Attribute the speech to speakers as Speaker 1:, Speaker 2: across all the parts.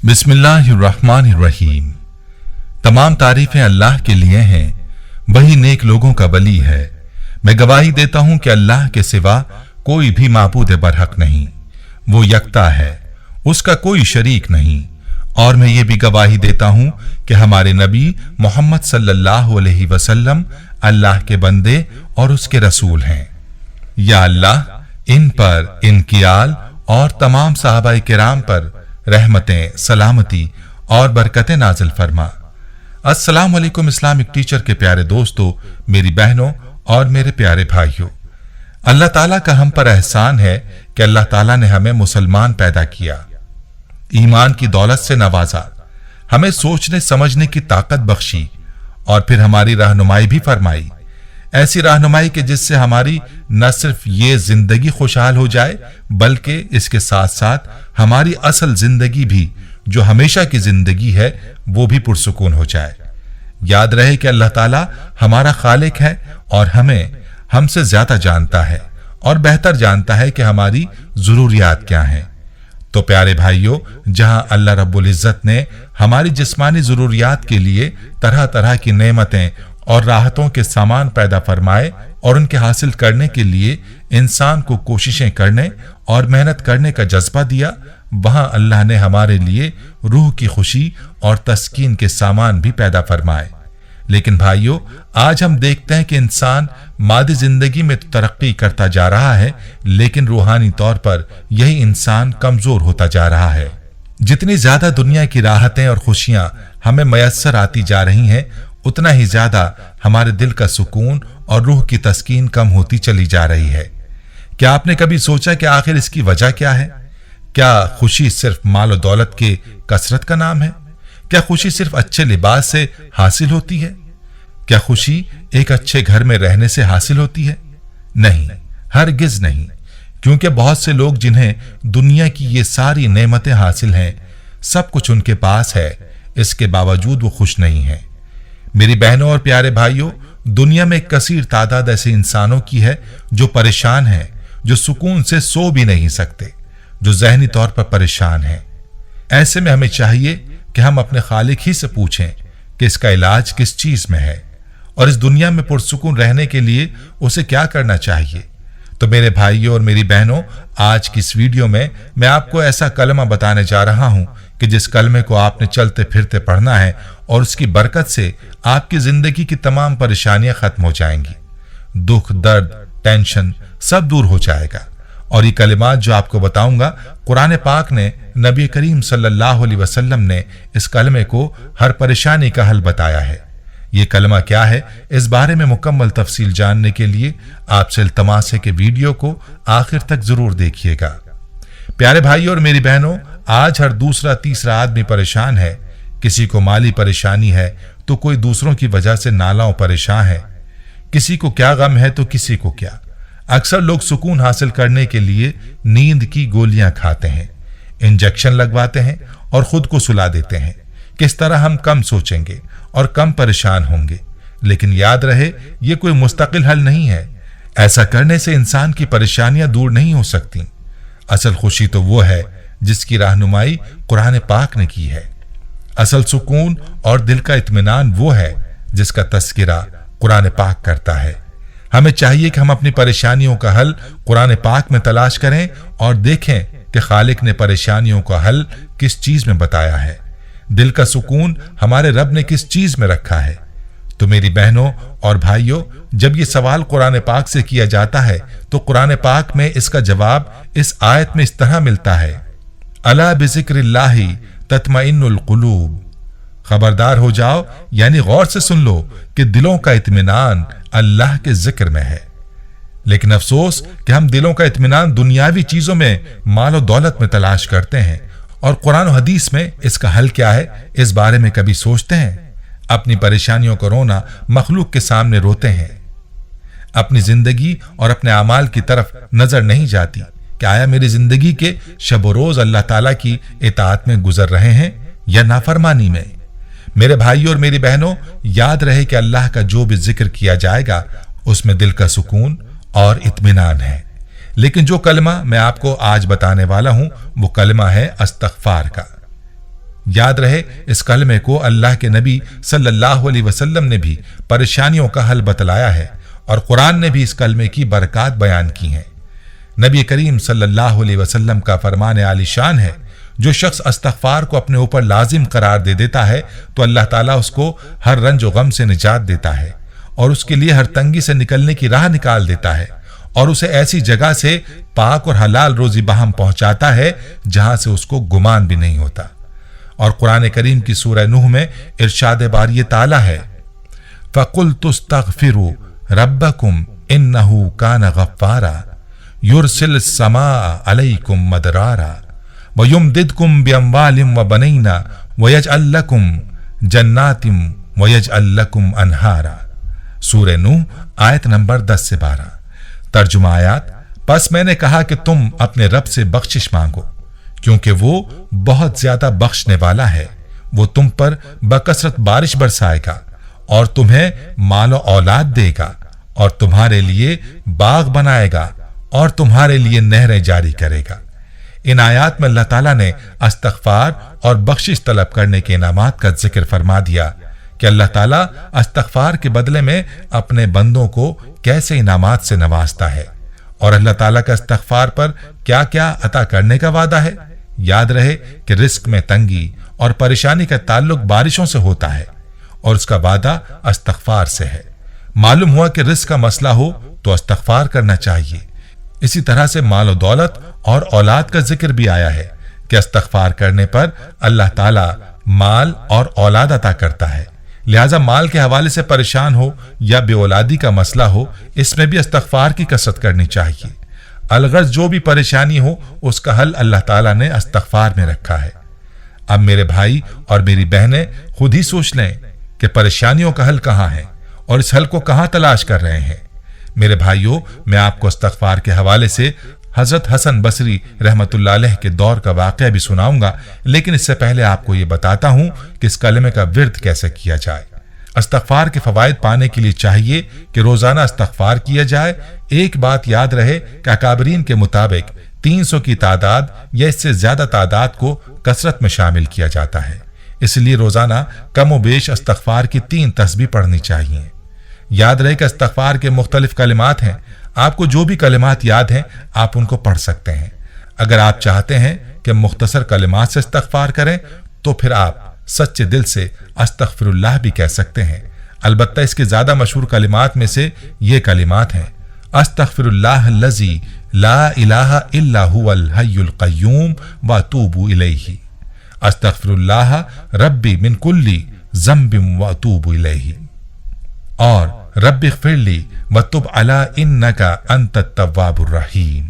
Speaker 1: बिस्मिल्लाहिर्रहमानिर्रहीम। तमाम तारीफें अल्लाह के लिए हैं, वही नेक लोगों का वली है। मैं गवाही देता हूं कि अल्लाह के सिवा कोई भी माबूद बरहक नहीं, वो यकता है, उसका कोई शरीक नहीं। और मैं ये भी गवाही देता हूं कि हमारे नबी मोहम्मद सल्लल्लाहु अलैहि वसल्लम अल्लाह के बंदे और उसके रसूल हैं। या अल्लाह इन पर, इनकी आल और तमाम सहाबाए किराम पर रहमतें, सलामती और बरकतें नाजिल फरमा। अस्सलाम वालेकुम इस्लामिक टीचर के प्यारे दोस्तों, मेरी बहनों और मेरे प्यारे भाइयों, अल्लाह ताला का हम पर एहसान है कि अल्लाह ताला ने हमें मुसलमान पैदा किया, ईमान की दौलत से नवाजा, हमें सोचने समझने की ताकत बख्शी और फिर हमारी रहनुमाई भी फरमाई। ऐसी रहनुमाई के जिससे हमारी न सिर्फ ये जिंदगी खुशहाल हो जाए बल्कि इसके साथ साथ हमारी असल जिंदगी भी, जो हमेशा की जिंदगी है, वो भी पुरसुकून हो जाए। याद रहे कि अल्लाह ताला हमारा खालिक है और हमें हमसे ज्यादा जानता है और बेहतर जानता है कि हमारी जरूरियात क्या हैं। तो प्यारे भाइयों, जहां अल्लाह रब्बुल इज्जत ने हमारी जिस्मानी जरूरियात के लिए तरह तरह की नेमतें और राहतों के सामान पैदा फरमाए और उनके हासिल करने के लिए इंसान को कोशिशें करने और मेहनत करने का जज्बा दिया, वहां अल्लाह ने हमारे लिए रूह की खुशी और तस्कीन के सामान भी पैदा फरमाए। लेकिन भाइयों, आज हम देखते हैं कि इंसान मादी जिंदगी में तो तरक्की करता जा रहा है, लेकिन रूहानी तौर पर यही इंसान कमजोर होता जा रहा है। जितनी ज्यादा दुनिया की राहतें और खुशियां हमें मयस्सर आती जा रही हैं, उतना ही ज्यादा हमारे दिल का सुकून और रूह की तस्कीन कम होती चली जा रही है। क्या आपने कभी सोचा कि आखिर इसकी वजह क्या है? क्या खुशी सिर्फ माल और दौलत के कसरत का नाम है? क्या खुशी सिर्फ अच्छे लिबास से हासिल होती है? क्या खुशी एक अच्छे घर में रहने से हासिल होती है? नहीं, हरगिज नहीं, क्योंकि बहुत से लोग जिन्हें दुनिया की ये सारी नेमतें हासिल हैं, सब कुछ उनके पास है, इसके बावजूद वो खुश नहीं है। मेरी बहनों और प्यारे भाइयों, दुनिया में एक कसीर तादाद ऐसे इंसानों की है जो परेशान हैं, जो सुकून से सो भी नहीं सकते, जो जहनी तौर पर परेशान हैं। ऐसे में हमें चाहिए कि हम अपने खालिक ही से पूछें कि इसका इलाज किस चीज में है और इस दुनिया में पुरसुकून रहने के लिए उसे क्या करना चाहिए। तो मेरे भाइयों और मेरी बहनों, आज की इस वीडियो में मैं आपको ऐसा कलमा बताने जा रहा हूं कि जिस कलमे को आपने चलते फिरते पढ़ना है और उसकी बरकत से आपकी जिंदगी की तमाम परेशानियां खत्म हो जाएंगी, दुख, दर्द, टेंशन सब दूर हो जाएगा। और ये कलिमात जो आपको बताऊंगा, कुरान पाक ने, नबी करीम सल्लल्लाहु अलैहि वसल्लम ने इस कलमे को हर परेशानी का हल बताया है। ये कलमा क्या है, इस बारे में मुकम्मल तफसील जानने के लिए आपसे इल्तमास है कि वीडियो को आखिर तक जरूर देखिएगा। प्यारे भाइयों और मेरी बहनों, आज हर दूसरा तीसरा आदमी परेशान है। किसी को माली परेशानी है तो कोई दूसरों की वजह से नालाओं परेशान है। किसी को क्या गम है तो किसी को क्या। अक्सर लोग सुकून हासिल करने के लिए नींद की गोलियां खाते हैं, इंजेक्शन लगवाते हैं और खुद को सुला देते हैं। किस तरह हम कम सोचेंगे और कम परेशान होंगे। लेकिन याद रहे, ये कोई मुस्तकिल हल नहीं है। ऐसा करने से इंसान की परेशानियां दूर नहीं हो सकती। असल खुशी तो वो है जिसकी रहनुमाई कुरान पाक ने की है। असल सुकून और दिल का इत्मीनान वो है जिसका तस्किरा कुरान पाक करता है। हमें चाहिए कि हम अपनी परेशानियों का हल कुरान पाक में तलाश करें और देखें कि खालिक ने परेशानियों का हल किस चीज में बताया है, दिल का सुकून हमारे रब ने किस चीज में रखा है। तो मेरी बहनों और भाइयों, जब ये सवाल कुरान पाक से किया जाता है तो कुरान पाक में इसका जवाब इस आयत में इस तरह मिलता है, अला बिज़िक्रिल्लाहि तत्मइन्नुल कुलूब। खबरदार हो जाओ, यानी गौर से सुन लो कि दिलों का इत्मीनान अल्लाह के जिक्र में है। लेकिन अफसोस कि हम दिलों का इत्मीनान दुनियावी चीजों में, माल और दौलत में तलाश करते हैं, और कुरान और हदीस में इसका हल क्या है, इस बारे में कभी सोचते हैं? अपनी परेशानियों को रोना मखलूक के सामने रोते हैं। अपनी जिंदगी और अपने अमाल की तरफ नजर नहीं जाती कि आया मेरी जिंदगी के शब रोज अल्लाह ताला की इताअत में गुजर रहे हैं या नाफरमानी में। मेरे भाइयों और मेरी बहनों, याद रहे कि अल्लाह का जो भी जिक्र किया जाएगा उसमें दिल का सुकून और इत्मीनान है। लेकिन जो कलमा मैं आपको आज बताने वाला हूं वो कलमा है अस्तगफार का। याद रहे, इस कलमे को अल्लाह के नबी सल्लल्लाहु अलैहि वसल्लम ने भी परेशानियों का हल बतलाया है और कुरान ने भी इस कलमे की बरकत बयान की हैं। नबी करीम सल्लल्लाहु अलैहि वसल्लम का फरमान आलीशान है, जो शख्स इस्तग़फ़ार को अपने ऊपर लाजिम करार दे देता है तो अल्लाह ताला उसको हर रंज और गम से निजात देता है और उसके लिए हर तंगी से निकलने की राह निकाल देता है और उसे ऐसी जगह से पाक और हलाल रोजी बहम पहुंचाता है जहां से उसको गुमान भी नहीं होता। और कुरान करीम की सूरह नूह में इरशाद बारी ताला है, फ़क़ुल तुस्तग़फ़िरू रब्बकुम इन्नहु कान गफ़्फ़ारा युरसिल समा अलैकुम मदरारा वयुमदिदकुम बिअम्वालिम व बनैना वयजअल लकुम जन्नातिम वयजअल लकुम अनहारा। सूरह नूह आयत नंबर 10 से 12। तर्जुमा आयात, बस मैंने कहा कि तुम अपने रब से बख्शिश मांगो क्योंकि वो बहुत ज्यादा बख्शने वाला है। वो तुम पर बकसरत बारिश बरसाएगा और तुम्हें मालो औलाद देगा और तुम्हारे लिए बाग बनाएगा और तुम्हारे लिए नहरें जारी करेगा। इन आयात में अल्लाह ताला ने इस्तग़फ़ार और बख्शिश तलब करने के इनामात का जिक्र फरमा दिया कि अल्लाह ताला इस्तग़फ़ार के बदले में अपने बंदों को कैसे इनामात से नवाजता है और अल्लाह ताला का इस्तग़फ़ार पर क्या क्या अता करने का वादा है। याद रहे कि रिस्क में तंगी और परेशानी का ताल्लुक बारिशों से होता है और उसका वादा इस्तग़फ़ार से है। मालूम हुआ कि रिस्क का मसला हो तो इस्तग़फ़ार करना चाहिए। इसी तरह से माल और दौलत और औलाद का जिक्र भी आया है कि इस्तग़फ़ार करने पर अल्लाह ताला माल और औलाद अता करता है। लिहाजा माल के हवाले से परेशान हो या बेऔलादी का मसला हो, इसमें भी इस्तग़फ़ार की कसरत करनी चाहिए। अलगर्ज जो भी परेशानी हो उसका हल अल्लाह ताला ने इस्तग़फ़ार में रखा है। अब मेरे भाई और मेरी बहनें खुद ही सोच लें कि परेशानियों का हल कहाँ है और इस हल को कहाँ तलाश कर रहे हैं। मेरे भाइयों, मैं आपको इस्तग़फ़ार के हवाले से हजरत हसन बसरी रहमतुल्लाह अलैह के दौर का वाक़या भी सुनाऊंगा, लेकिन इससे पहले आपको ये बताता हूं कि इस कलमे का विर्द कैसे किया जाए। इस्तग़फ़ार के फवाइद पाने के लिए चाहिए कि रोजाना इस्तग़फ़ार किया जाए। एक बात याद रहे कि अकाबरीन के मुताबिक 300 की तादाद या इससे ज्यादा तादाद को कसरत में शामिल किया जाता है, इसलिए रोजाना कम व बेश इस्तग़फ़ार की 3 तस्बीह पढ़नी चाहिए। याद रहे कि इस्तग़फ़ार के मुख्तलिफ कलिमात हैं। आपको जो भी कलिमात याद हैं आप उनको पढ़ सकते हैं। अगर आप चाहते हैं कि मुख्तसर कलिमात से इस्तग़फ़ार करें तो फिर आप सच्चे दिल से अस्तग़फ़िरुल्लाह भी कह सकते हैं। अलबत्ता इसके ज्यादा मशहूर कलिमात में से ये कलिमात हैं, अस्तग़फ़िरुल्लाह लज़ी ला इलाहा इल्ला हुवल हय्युल क़य्यूम व अतूबु इलैहि, अस्तग़फ़िरुल्लाह रब्बी मिन कुल्ली ज़ंबिन व अतूबु इलैहि, और रब्बिग़फ़िरली व तुब अला इन्नका अंतत तव्वाबुर रहीम।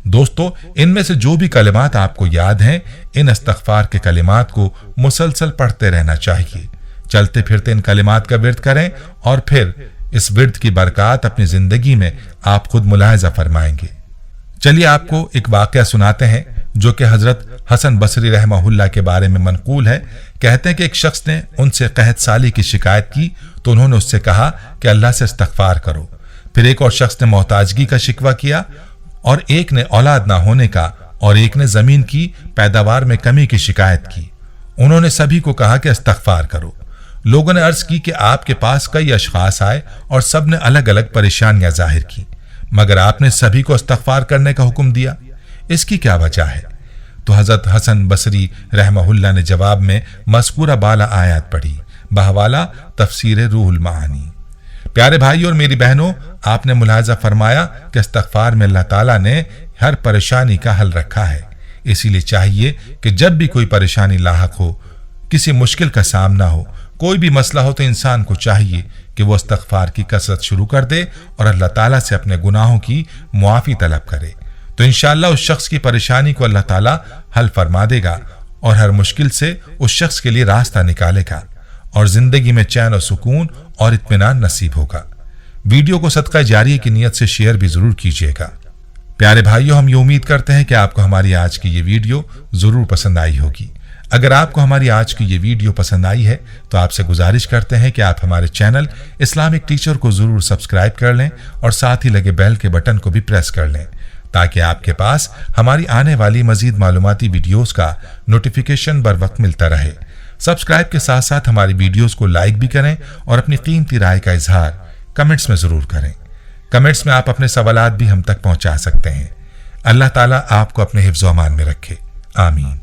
Speaker 1: दोस्तों, इनमें से जो भी कलिमात आपको याद हैं, इन इस्तग़फ़ार के कलिमात को मुसलसल पढ़ते रहना चाहिए। चलते फिरते इन कलिमात का विर्द करें और फिर इस विर्द की बरकत अपनी जिंदगी में आप खुद मुलाहिज़ा फरमाएंगे। चलिए आपको एक वाक़या सुनाते हैं जो कि हजरत हसन बसरी रहमहुल्लाह के बारे में मनकूल है। कहते हैं कि एक शख्स ने उनसे कहत साली की शिकायत की तो उन्होंने उससे कहा कि अल्लाह से इस्तग़फ़ार करो। फिर एक और शख्स ने मोहताजगी का शिकवा किया और एक ने औलाद ना होने का और एक ने जमीन की पैदावार में कमी की शिकायत की। उन्होंने सभी को कहा कि इस्तग़फ़ार करो। लोगों ने अर्ज की कि आपके पास कई अशख़ास आए और सब ने अलग अलग परेशानियां जाहिर की, मगर आपने सभी को इस्तग़फ़ार करने का हुक्म दिया, इसकी क्या वजह है? तो हजरत हसन बसरी रहमहुल्लाह ने जवाब में मज़कूरा बाला आयत पढ़ी, बहवाला तफसीर रूहुल मानी। प्यारे भाई और मेरी बहनों, आपने मुलाहिज़ा फरमाया कि इस्तग़फ़ार में अल्लाह ताला ने हर परेशानी का हल रखा है। इसीलिए चाहिए कि जब भी कोई परेशानी लाहक हो, किसी मुश्किल का सामना हो, कोई भी मसला हो, तो इंसान को चाहिए कि वो इस्तग़फ़ार की कसरत शुरू कर दे और अल्लाह ताला से अपने गुनाहों की मुआफ़ी तलब करे। तो इंशाअल्लाह उस शख्स की परेशानी को अल्लाह ताला हल फरमा देगा और हर मुश्किल से उस शख्स के लिए रास्ता निकालेगा और जिंदगी में चैन और सुकून और इत्मीनान नसीब होगा। वीडियो को सदका जारिया की नीयत से शेयर भी जरूर कीजिएगा। प्यारे भाइयों, हम ये उम्मीद करते हैं कि आपको हमारी आज की ये वीडियो जरूर पसंद आई होगी। अगर आपको हमारी आज की ये वीडियो पसंद आई है तो आपसे गुजारिश करते हैं कि आप हमारे चैनल इस्लामिक टीचर को जरूर सब्सक्राइब कर लें और साथ ही लगे बेल के बटन को भी प्रेस कर लें ताकि आपके पास हमारी आने वाली मजीद मालूमाती वीडियोस का नोटिफिकेशन बर वक्त मिलता रहे। सब्सक्राइब के साथ साथ हमारी वीडियोस को लाइक भी करें और अपनी कीमती राय का इजहार कमेंट्स में जरूर करें। कमेंट्स में आप अपने सवालात भी हम तक पहुंचा सकते हैं। अल्लाह ताला आपको अपने हिफ्ज़-ओ-अमान में रखे। आमीन।